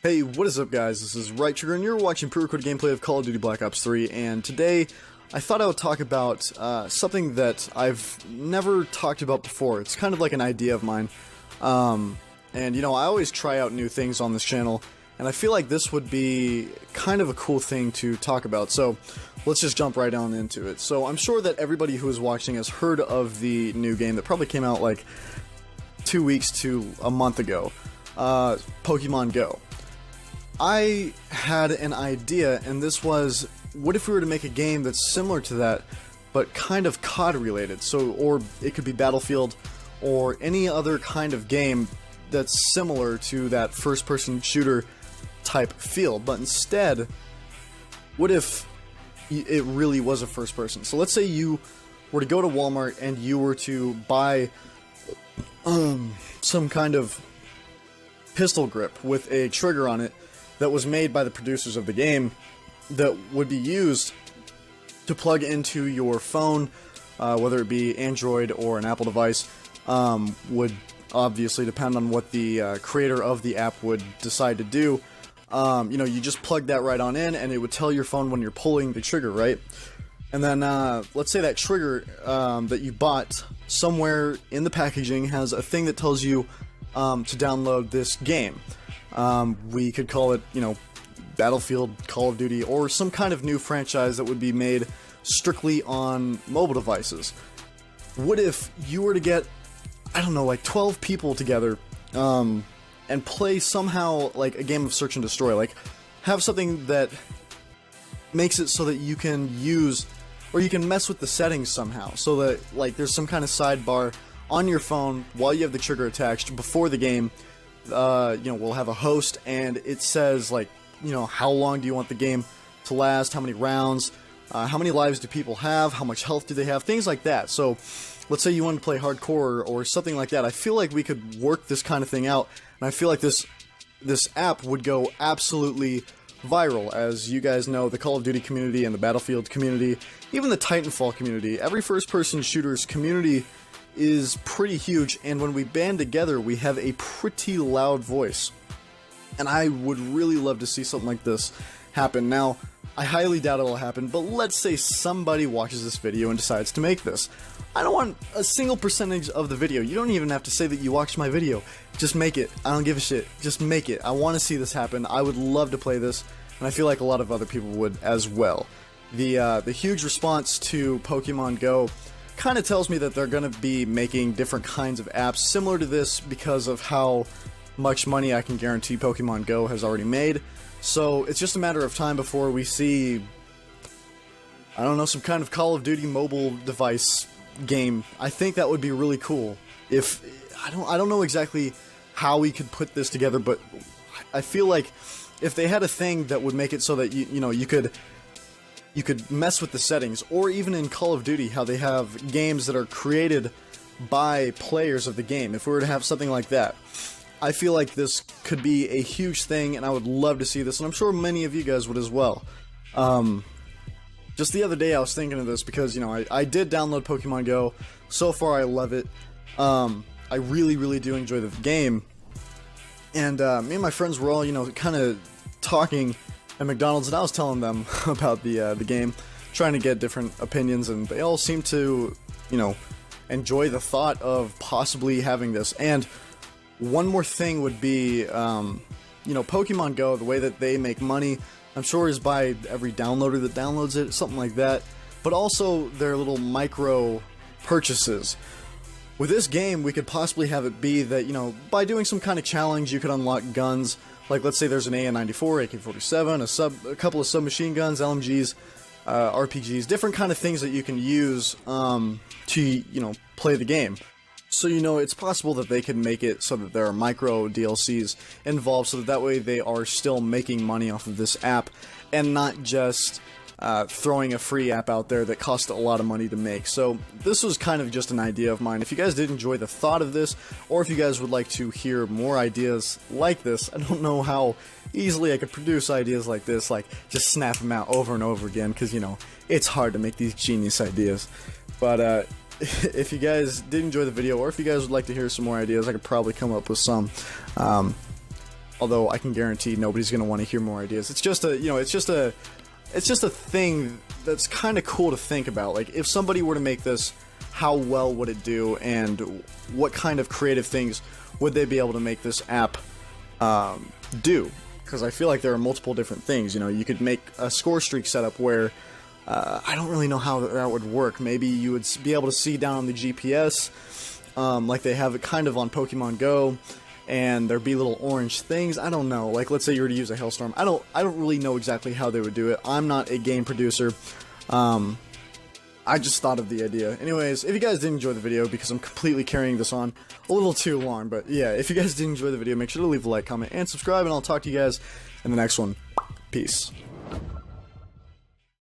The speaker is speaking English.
Hey, what is up guys, this is Right Trigger and you're watching pre-recorded gameplay of Call of Duty Black Ops 3, and today I thought I would talk about something that I've never talked about before. It's kind of like an idea of mine, and you know, I always try out new things on this channel, and I feel like this would be kind of a cool thing to talk about, so let's just jump right on into it. So I'm sure that everybody who is watching has heard of the new game that probably came out like 2 weeks to a month ago, Pokemon Go. I had an idea, and this was, what if we were to make a game that's similar to that, but kind of COD related? So, or it could be Battlefield, or any other kind of game that's similar to that first-person shooter type feel, but instead, what if it really was a first-person? So let's say you were to go to Walmart and you were to buy some kind of pistol grip with a trigger on it that was made by the producers of the game that would be used to plug into your phone, whether it be Android or an Apple device, would obviously depend on what the creator of the app would decide to do. You know, you just plug that right on in and it would tell your phone when you're pulling the trigger, right? And then, let's say that trigger that you bought somewhere in the packaging has a thing that tells you to download this game. We could call it, you know, Battlefield, Call of Duty, or some kind of new franchise that would be made strictly on mobile devices. What if you were to get, I don't know, like 12 people together, and play somehow like a game of search and destroy, like have something that makes it so that you can use, or you can mess with the settings somehow, so that like there's some kind of sidebar on your phone while you have the trigger attached before the game. You know, we'll have a host, and it says, like, you know, how long do you want the game to last, how many rounds, how many lives do people have, how much health do they have, things like that. So, let's say you want to play hardcore or something like that. I feel like we could work this kind of thing out, and I feel like this app would go absolutely viral. As you guys know, the Call of Duty community and the Battlefield community, even the Titanfall community, every first-person shooters community is pretty huge, and when we band together, we have a pretty loud voice. And I would really love to see something like this happen. Now, I highly doubt it'll happen, but let's say somebody watches this video and decides to make this. I don't want a single percentage of the video. You don't even have to say that you watched my video. Just make it. I don't give a shit. Just make it. I want to see this happen. I would love to play this, and I feel like a lot of other people would as well. The huge response to Pokemon Go kind of tells me that they're going to be making different kinds of apps similar to this because of how much money I can guarantee Pokemon Go has already made. So it's just a matter of time before we see, I don't know, some kind of Call of Duty mobile device game. I think that would be really cool. If I don't know exactly how we could put this together, but I feel like if they had a thing that would make it so that you know, you could mess with the settings, or even in Call of Duty, how they have games that are created by players of the game. If we were to have something like that, I feel like this could be a huge thing, and I would love to see this, and I'm sure many of you guys would as well. Just the other day I was thinking of this because, you know, I did download Pokemon Go. So far I love it. I really, really do enjoy the game. And me and my friends were all, you know, kind of talking at McDonald's, and I was telling them about the game, trying to get different opinions, and they all seem to, you know, enjoy the thought of possibly having this. And one more thing would be, you know, Pokemon Go, the way that they make money, I'm sure, is by every downloader that downloads it, something like that, but also their little micro purchases. With this game, we could possibly have it be that, you know, by doing some kind of challenge, you could unlock guns. Like, let's say there's an AN-94, AK-47, a couple of submachine guns, LMGs, RPGs, different kind of things that you can use to, you know, play the game. So, you know, it's possible that they can make it so that there are micro DLCs involved, so that way they are still making money off of this app, and not just throwing a free app out there that costs a lot of money to make. So this was kind of just an idea of mine. If you guys did enjoy the thought of this, or if you guys would like to hear more ideas like this, I don't know how easily I could produce ideas like this, like just snap them out over and over again, because, you know, it's hard to make these genius ideas. But if you guys did enjoy the video, or if you guys would like to hear some more ideas, I could probably come up with some. although I can guarantee nobody's going to want to hear more ideas. It's just a, you know, it's just a thing that's kind of cool to think about. Like, if somebody were to make this, how well would it do, and what kind of creative things would they be able to make this app do? Because I feel like there are multiple different things. You know, you could make a score streak setup where I don't really know how that would work. Maybe you would be able to see down on the GPS, like they have it kind of on Pokemon Go, and there'd be little orange things. I don't know. Like, let's say you were to use a Hailstorm. I don't really know exactly how they would do it. I'm not a game producer. I just thought of the idea. Anyways, if you guys did enjoy the video, because I'm completely carrying this on a little too long, but yeah, if you guys did enjoy the video, make sure to leave a like, comment, and subscribe, and I'll talk to you guys in the next one. Peace.